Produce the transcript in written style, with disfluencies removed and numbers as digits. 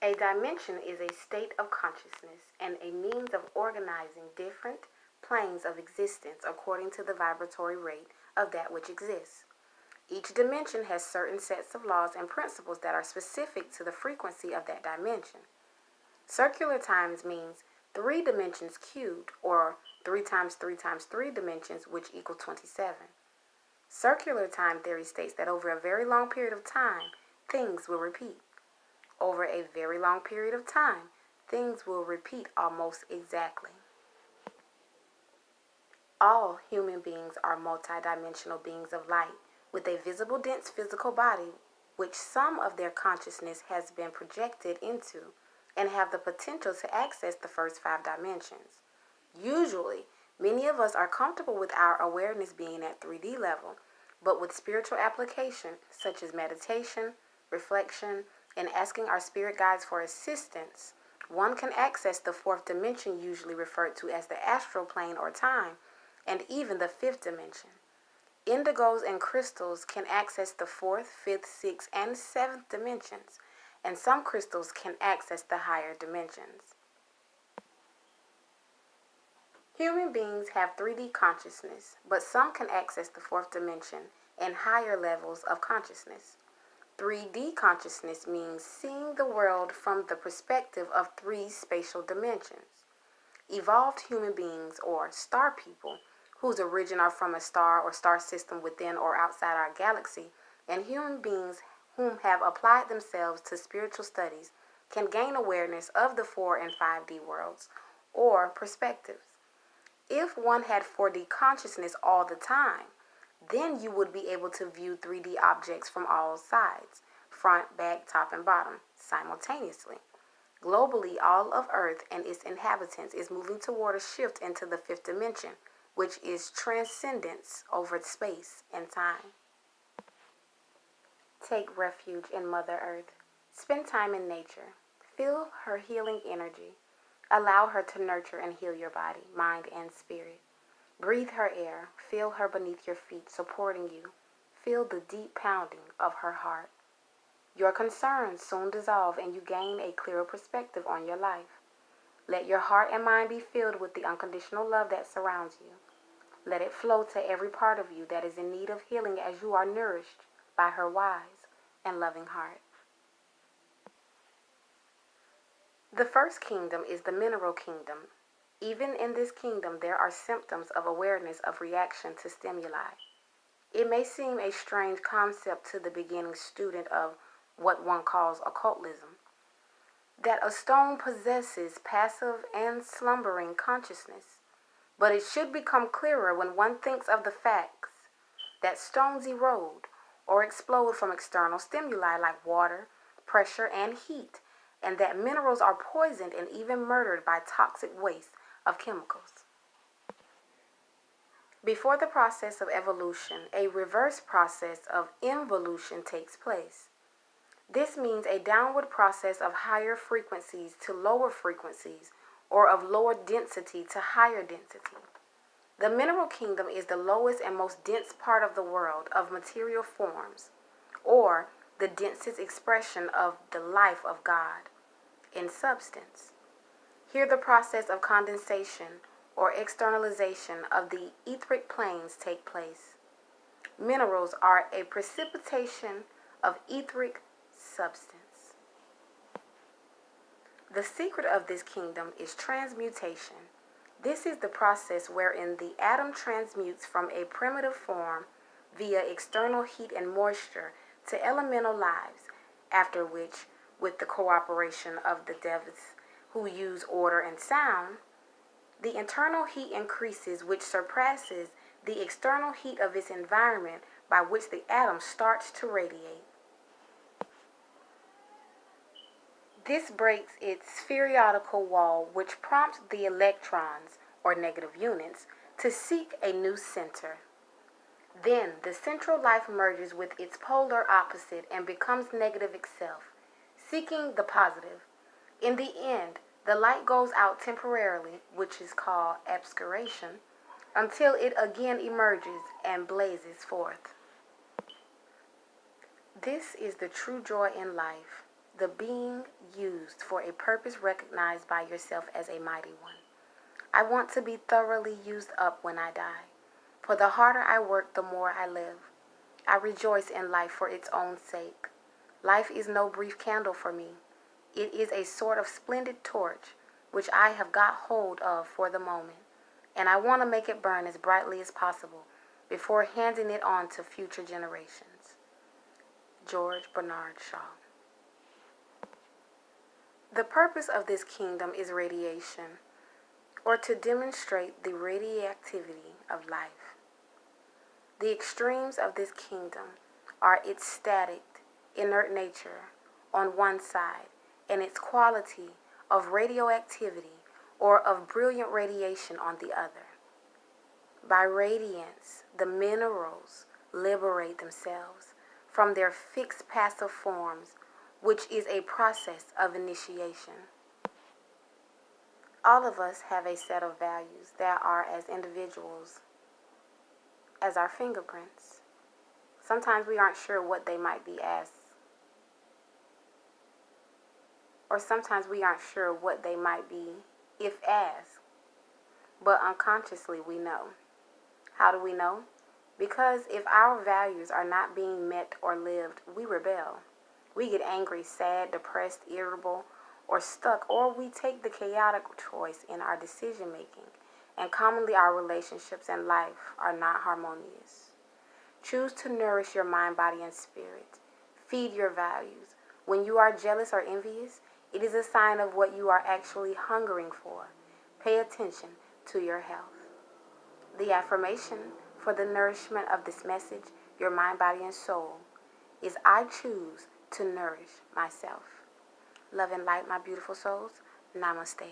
A dimension is a state of consciousness and a means of organizing different planes of existence according to the vibratory rate of that which exists. Each dimension has certain sets of laws and principles that are specific to the frequency of that dimension. Circular times means 3 dimensions cubed, or 3 times 3 times 3 dimensions, which equal 27. Circular time theory states that over a very long period of time, things will repeat. Over a very long period of time, things will repeat almost exactly. All human beings are multidimensional beings of light with a visible dense physical body which some of their consciousness has been projected into and have the potential to access the first 5 dimensions. Usually, many of us are comfortable with our awareness being at 3D level, but with spiritual application such as meditation, reflection, and asking our spirit guides for assistance, one can access the 4th dimension, usually referred to as the astral plane or time, and even the 5th dimension. Indigos and crystals can access the 4th, 5th, 6th, and 7th dimensions, and some crystals can access the higher dimensions. Human beings have 3D consciousness, but some can access the 4th dimension and higher levels of consciousness. 3D consciousness means seeing the world from the perspective of 3 spatial dimensions. Evolved human beings, or star people, whose origin are from a star or star system within or outside our galaxy, and human beings whom have applied themselves to spiritual studies can gain awareness of the 4 and 5D worlds, or perspectives. If one had 4D consciousness all the time, then you would be able to view 3D objects from all sides, front, back, top, and bottom, simultaneously. Globally, all of Earth and its inhabitants is moving toward a shift into the 5th dimension, which is transcendence over space and time. Take refuge in Mother Earth. Spend time in nature. Feel her healing energy. Allow her to nurture and heal your body, mind, and spirit. Breathe her air. Feel her beneath your feet, supporting you. Feel the deep pounding of her heart. Your concerns soon dissolve and you gain a clearer perspective on your life. Let your heart and mind be filled with the unconditional love that surrounds you. Let it flow to every part of you that is in need of healing as you are nourished by her wise and loving heart. The first kingdom is the mineral kingdom. Even in this kingdom, there are symptoms of awareness of reaction to stimuli. It may seem a strange concept to the beginning student of what one calls occultism, that a stone possesses passive and slumbering consciousness, but it should become clearer when one thinks of the facts that stones erode or explode from external stimuli like water, pressure, and heat, and that minerals are poisoned and even murdered by toxic waste of chemicals. Before the process of evolution, a reverse process of involution takes place. This means a downward process of higher frequencies to lower frequencies, or of lower density to higher density. The mineral kingdom is the lowest and most dense part of the world of material forms, or the densest expression of the life of God in substance. Here the process of condensation or externalization of the etheric planes take place. Minerals are a precipitation of etheric substance. The secret of this kingdom is transmutation. This is the process wherein the atom transmutes from a primitive form via external heat and moisture to elemental lives, after which, with the cooperation of the devas who use order and sound, the internal heat increases, which surpasses the external heat of its environment, by which the atom starts to radiate. This breaks its spheroidal wall, which prompts the electrons, or negative units, to seek a new center. Then the central life merges with its polar opposite and becomes negative itself, seeking the positive. In the end, the light goes out temporarily, which is called obscuration, until it again emerges and blazes forth. This is the true joy in life. the being used for a purpose recognized by yourself as a mighty one. I want to be thoroughly used up when I die. For the harder I work, the more I live. I rejoice in life for its own sake. Life is no brief candle for me. It is a sort of splendid torch, which I have got hold of for the moment, and I want to make it burn as brightly as possible before handing it on to future generations. George Bernard Shaw. The purpose of this kingdom is radiation, or to demonstrate the radioactivity of life. The extremes of this kingdom are its static, inert nature on one side and its quality of radioactivity or of brilliant radiation on the other. By radiance, the minerals liberate themselves from their fixed passive forms, which is a process of initiation. All of us have a set of values that are as individuals as our fingerprints. Sometimes we aren't sure what they might be as, or sometimes we aren't sure what they might be if as, but unconsciously we know. How do we know? Because if our values are not being met or lived, we rebel. We get angry, sad, depressed, irritable, or stuck, or we take the chaotic choice in our decision making, and commonly our relationships and life are not harmonious. Choose to nourish your mind, body, and spirit. Feed your values. When you are jealous or envious, it is a sign of what you are actually hungering for. Pay attention to your health. The affirmation for the nourishment of this message, your mind, body, and soul, is I choose to nourish myself. Love and light, my beautiful souls. Namaste.